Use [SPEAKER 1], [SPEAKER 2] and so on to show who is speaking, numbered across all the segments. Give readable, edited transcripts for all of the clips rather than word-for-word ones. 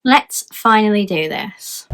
[SPEAKER 1] Let's finally do this.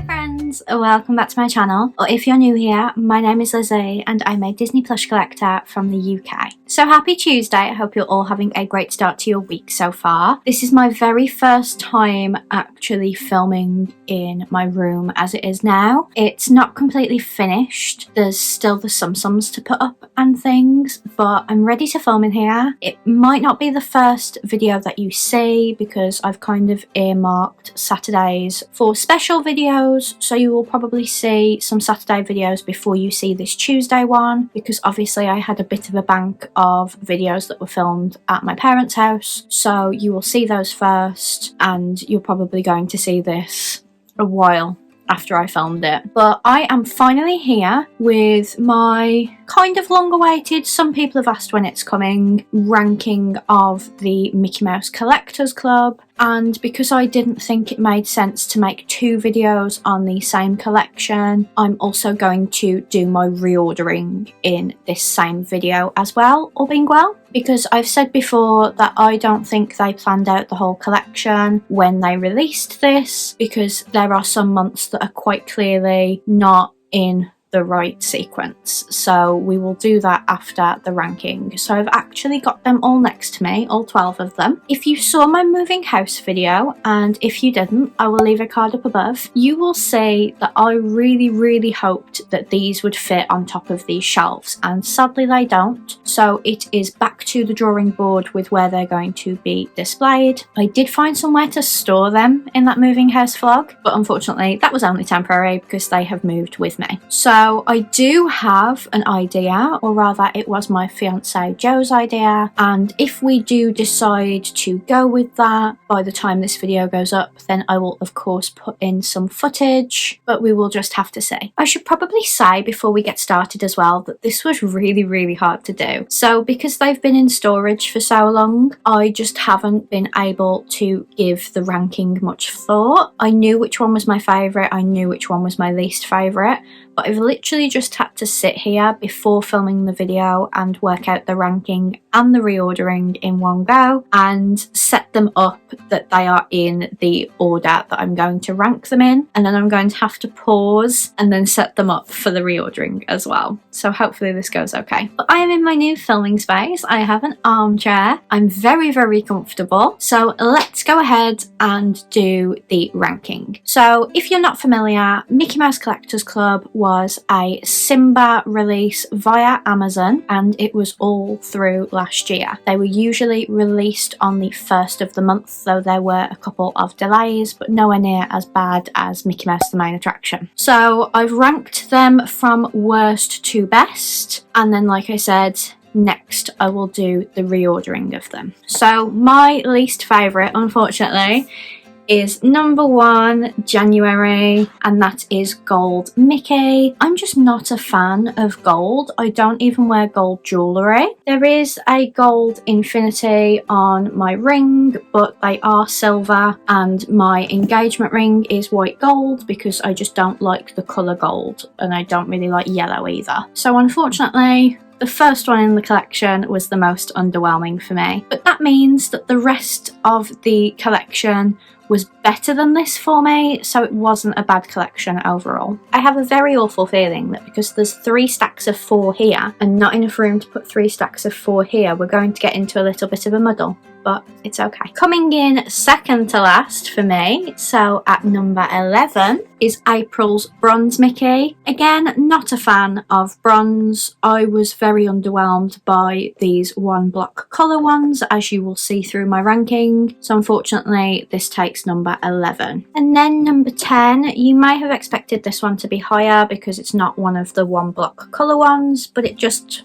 [SPEAKER 1] Friends, welcome back to my channel, or if you're new here, my name is Lize and I'm a Disney Plush collector from the UK. So happy Tuesday, I hope you're all having a great start to your week so far. This is my very first time actually filming in my room as it is now. It's not completely finished, there's still the sums to put up and things, but I'm ready to film in here. It might not be the first video that you see because I've kind of earmarked Saturdays for special videos, so you will probably see some Saturday videos before you see this Tuesday one, because obviously I had a bit of a bank of videos that were filmed at my parents' house, so you will see those first and you're probably going to see this a while after I filmed it. But I am finally here with my kind of long awaited, some people have asked when it's coming, ranking of the Mickey Mouse Collectors Club. And because I didn't think it made sense to make two videos on the same collection, I'm also going to do my reordering in this same video as well, all being well. Because I've said before that I don't think they planned out the whole collection when they released this, because there are some months that are quite clearly not in the right sequence, so we will do that after the ranking. So I've actually got them all next to me, all 12 of them. If you saw my moving house video, and if you didn't, I will leave a card up above, you will see that I really hoped that these would fit on top of these shelves, and sadly they don't, so it is back to the drawing board with where they're going to be displayed. I did find somewhere to store them in that moving house vlog, but unfortunately that was only temporary because they have moved with me. So I do have an idea, or rather it was my fiance Joe's idea, and if we do decide to go with that by the time this video goes up, then I will of course put in some footage, but we will just have to see. I should probably say before we get started as well that this was really hard to do. So because they've been in storage for so long, I just haven't been able to give the ranking much thought. I knew which one was my favourite, I knew which one was my least favourite, but I've literally just had to sit here before filming the video and work out the ranking and the reordering in one go and set them up that they are in the order that I'm going to rank them in, and then I'm going to have to pause and then set them up for the reordering as well. So hopefully this goes okay. But I am in my new filming space. I have an armchair. I'm very comfortable. So let's go ahead and do the ranking. So if you're not familiar, Mickey Mouse Collectors Club was a Simba release via Amazon, and it was all through last year. They were usually released on the first of the month, though there were a couple of delays, but nowhere near as bad as Mickey Mouse the Main Attraction. So I've ranked them from worst to best, and then like I said, next I will do the reordering of them. So my least favourite, unfortunately, is number 1, January, and that is Gold Mickey. I'm just not a fan of gold. I don't even wear gold jewellery. There is a gold infinity on my ring, but they are silver, and my engagement ring is white gold because I just don't like the colour gold, and I don't really like yellow either. So unfortunately, the first one in the collection was the most underwhelming for me, but that means that the rest of the collection was better than this for me, so it wasn't a bad collection overall. I have a very awful feeling that because there's 3 stacks of 4 here and not enough room to put 3 stacks of 4 here, we're going to get into a little bit of a muddle, but it's okay. Coming in second to last for me, so at number 11, is April's Bronze Mickey. Again, not a fan of bronze. I was very underwhelmed by these one block colour ones, as you will see through my ranking, so unfortunately this takes number 11. And then number 10, you may have expected this one to be higher because it's not one of the one block colour ones, but it just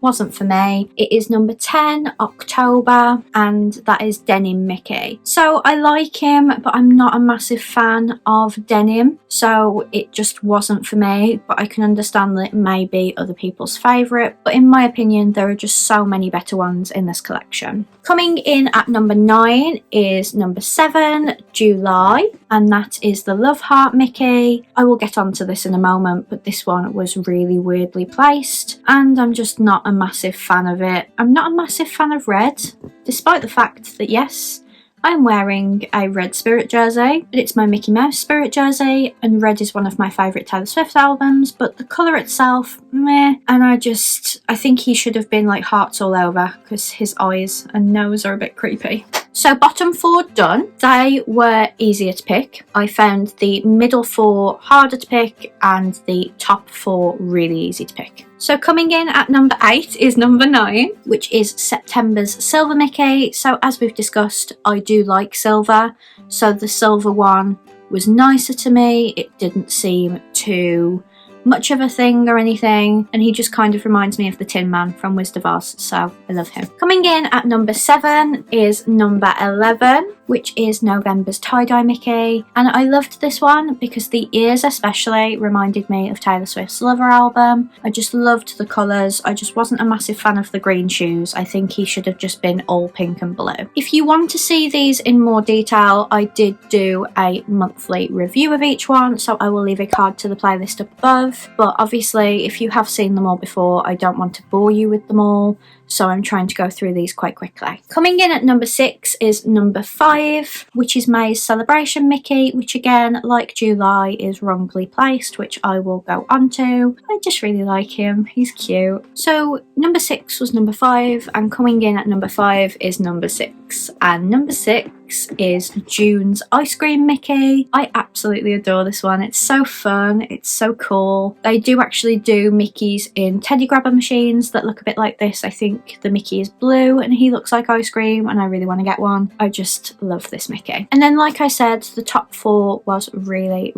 [SPEAKER 1] wasn't for me. It is number 10, October, and that is Denim Mickey. So I like him, but I'm not a massive fan of denim, so it just wasn't for me, but I can understand that it may be other people's favourite, but in my opinion there are just so many better ones in this collection. Coming in at number 9 is number 7, July, and that is the Love Heart Mickey. I will get onto this in a moment, but this one was really weirdly placed, and I'm just not a massive fan of it. I'm not a massive fan of red, despite the fact that yes, I'm wearing a red Spirit jersey, but it's my Mickey Mouse Spirit jersey, and red is one of my favourite Taylor Swift albums, but the colour itself, meh, and I think he should have been like hearts all over, because his eyes and nose are a bit creepy. So bottom 4 done. They were easier to pick. I found the middle 4 harder to pick and the top 4 really easy to pick. So coming in at number 8 is number 9, which is September's Silver Mickey. So as we've discussed, I do like silver. So the silver one was nicer to me. It didn't seem too much of a thing or anything, and he just kind of reminds me of the Tin Man from Wizard of Oz, so I love him. Coming in at number 7 is number 11, which is November's Tie-Dye Mickey, and I loved this one because the ears especially reminded me of Taylor Swift's Lover album. I just loved the colours. I just wasn't a massive fan of the green shoes. I think he should have just been all pink and blue. If you want to see these in more detail, I did do a monthly review of each one, so I will leave a card to the playlist up above. But obviously if you have seen them all before, I don't want to bore you with them all, so I'm trying to go through these quite quickly. Coming in at number 6 is number 5, which is May's Celebration Mickey, which again, like July, is wrongly placed, which I will go on to. I just really like him, he's cute. So number 6 was number 5, and coming in at number 5 is number 6, and number 6 is June's Ice Cream Mickey. I absolutely adore this one. It's so fun, it's so cool. They do actually do Mickeys in teddy grabber machines that look a bit like this. I think the Mickey is blue and he looks like ice cream, and I really want to get one. I just love this Mickey. And then like I said, the top 4 was really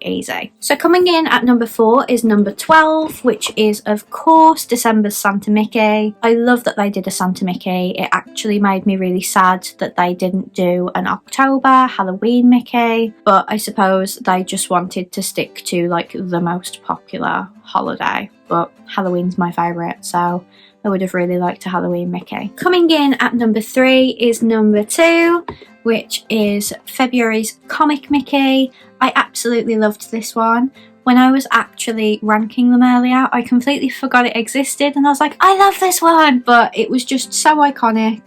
[SPEAKER 1] easy. So coming in at number 4 is number 12, which is of course December's Santa Mickey. I love that they did a Santa Mickey. It actually made me really sad that they didn't do an October Halloween Mickey, but I suppose they just wanted to stick to like the most popular holiday, but Halloween's my favourite, so I would have really liked a Halloween Mickey. Coming in at number 3 is number 2, which is February's Comic Mickey. I absolutely loved this one. When I was actually ranking them earlier, I completely forgot it existed, and I was like, I love this one, but it was just so iconic.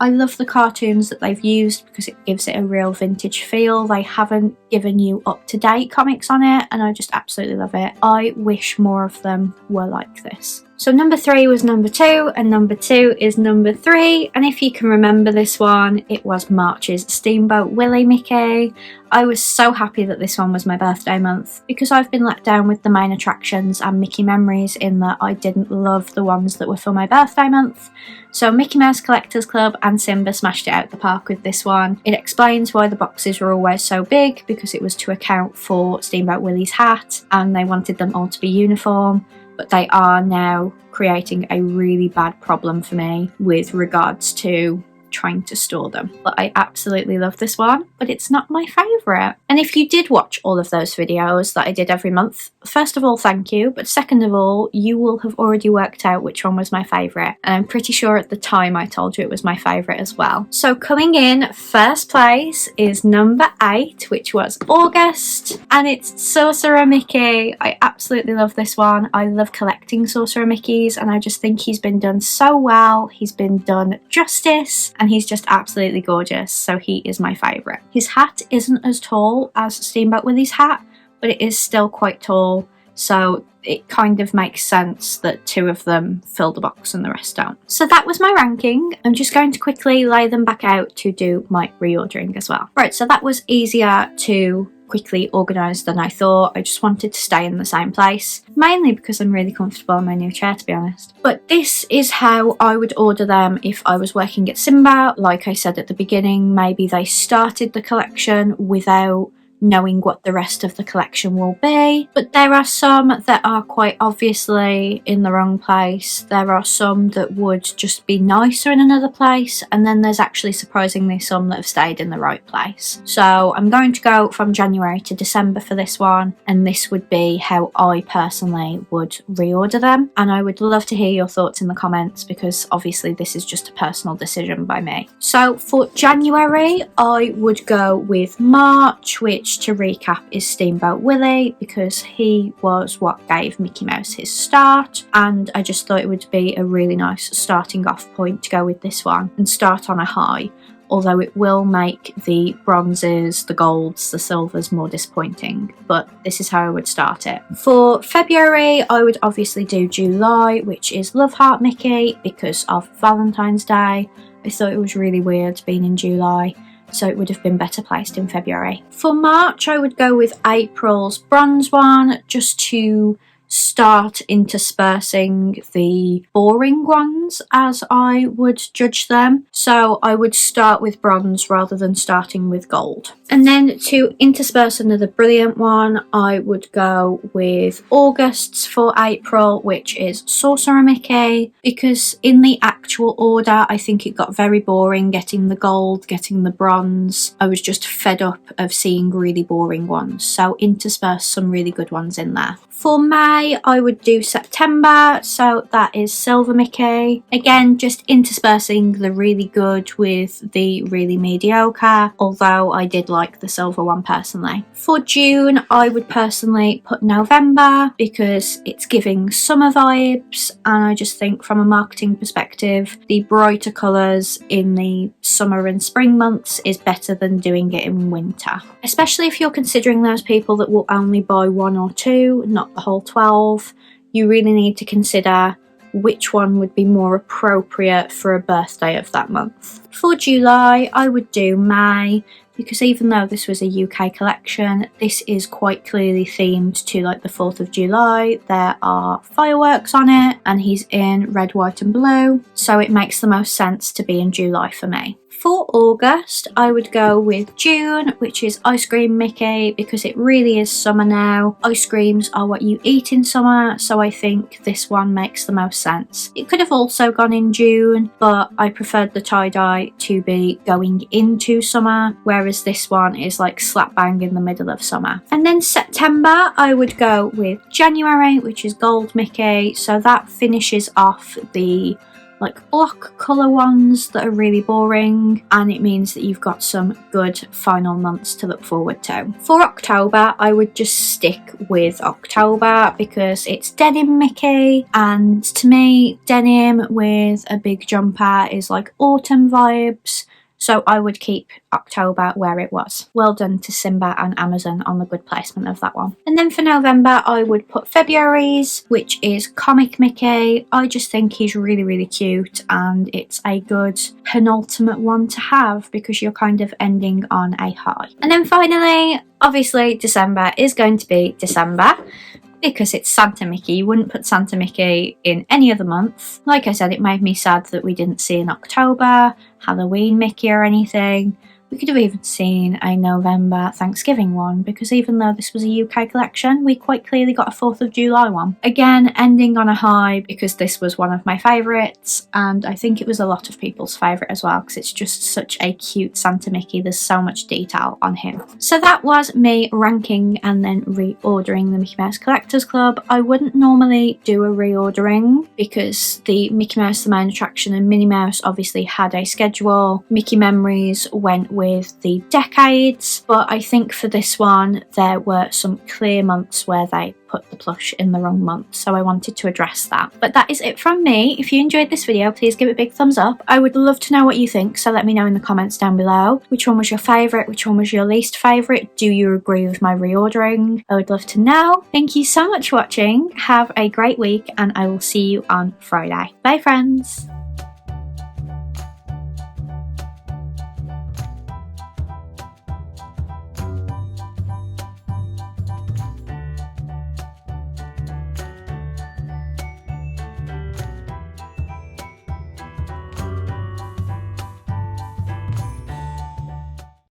[SPEAKER 1] I love the cartoons that they've used because it gives it a real vintage feel. They haven't given you up-to-date comics on it, and I just absolutely love it. I wish more of them were like this. So number 3 was number 2, and number 2 is number 3, and if you can remember this one, it was March's Steamboat Willie Mickey. I was so happy that this one was my birthday month because I've been let down with the main attractions and Mickey memories in that I didn't love the ones that were for my birthday month. So Mickey Mouse Collectors Club and Simba smashed it out the park with this one. It explains why the boxes were always so big, because it was to account for Steamboat Willie's hat and they wanted them all to be uniform. But they are now creating a really bad problem for me with regards to trying to store them. But I absolutely love this one, but it's not my favourite. And if you did watch all of those videos that I did every month, first of all, thank you, but second of all, you will have already worked out which one was my favourite, and I'm pretty sure at the time I told you it was my favourite as well. So coming in first place is number 8, which was August, and it's Sorcerer Mickey. I absolutely love this one. I love collecting Sorcerer Mickeys, and I just think he's been done so well. He's been done justice, and he's just absolutely gorgeous, so he is my favourite. His hat isn't as tall as Steamboat Willie's hat, but it is still quite tall, so it kind of makes sense that 2 of them fill the box and the rest don't. So that was my ranking. I'm just going to quickly lay them back out to do my reordering as well. Right, so that was easier to quickly organised than I thought. I just wanted to stay in the same place, mainly because I'm really comfortable in my new chair, to be honest. But this is how I would order them if I was working at Simba. Like I said at the beginning, maybe they started the collection without knowing what the rest of the collection will be. But there are some that are quite obviously in the wrong place. There are some that would just be nicer in another place, and then there's actually surprisingly some that have stayed in the right place. So I'm going to go from January to December for this one, and this would be how I personally would reorder them. And I would love to hear your thoughts in the comments, because obviously this is just a personal decision by me. So for January, I would go with March, which, to recap, is Steamboat Willie, because he was what gave Mickey Mouse his start, and I just thought it would be a really nice starting off point to go with this one and start on a high, although it will make the bronzes, the golds, the silvers more disappointing, but this is how I would start it. For February, I would obviously do July, which is Love Heart Mickey, because of Valentine's Day. I thought it was really weird being in July, so it would have been better placed in February. For March, I would go with April's bronze one, just to start interspersing the boring ones as I would judge them. So I would start with bronze rather than starting with gold. And then to intersperse another brilliant one, I would go with August's for April, which is Sorcerer Mickey, because in the actual order, I think it got very boring getting the gold, getting the bronze. I was just fed up of seeing really boring ones, so intersperse some really good ones in there. For May, I would do September, so that is Silver Mickey. Again, just interspersing the really good with the really mediocre, although I did like the silver one personally. For June, I would personally put November, because it's giving summer vibes, and I just think from a marketing perspective, the brighter colours in the summer and spring months is better than doing it in winter. Especially if you're considering those people that will only buy one or two, not the whole 12, you really need to consider which one would be more appropriate for a birthday of that month. For July, I would do May, because even though this was a UK collection, this is quite clearly themed to like the 4th of July. There are fireworks on it, and he's in red, white and blue, so it makes the most sense to be in July for me. For August, I would go with June, which is Ice Cream Mickey, because it really is summer now. Ice creams are what you eat in summer, so I think this one makes the most sense. It could have also gone in June, but I preferred the tie-dye to be going into summer, whereas this one is like slap bang in the middle of summer. And then September, I would go with January, which is Gold Mickey, so that finishes off the like block colour ones that are really boring, and it means that you've got some good final months to look forward to. For October, I would just stick with October, because it's Denim Mickey, and to me, denim with a big jumper is like autumn vibes, so I would keep October where it was. Well done to Simba and Amazon on the good placement of that one. And then for November, I would put February's, which is Comic Mickey. I just think he's really, really cute, and it's a good penultimate one to have, because you're kind of ending on a high. And then finally, obviously, December is going to be December, because it's Santa Mickey. You wouldn't put Santa Mickey in any other month. Like I said, it made me sad that we didn't see an October Halloween Mickey or anything. We could have even seen a November Thanksgiving one, because even though this was a UK collection, we quite clearly got a 4th of July one. Again, ending on a high, because this was one of my favourites, and I think it was a lot of people's favourite as well, because it's just such a cute Santa Mickey. There's so much detail on him. So that was me ranking and then reordering the Mickey Mouse Collectors Club. I wouldn't normally do a reordering, because the Mickey Mouse The Main Attraction and Minnie Mouse obviously had a schedule. Mickey Memories went with the decades, but I think for this one there were some clear months where they put the plush in the wrong month, so I wanted to address that. But that is it from me. If you enjoyed this video, please give it a big thumbs up. I would love to know what you think, so let me know in the comments down below. Which one was your favourite? Which one was your least favourite? Do you agree with my reordering? I would love to know. Thank you so much for watching. Have a great week, and I will see you on Friday. Bye friends!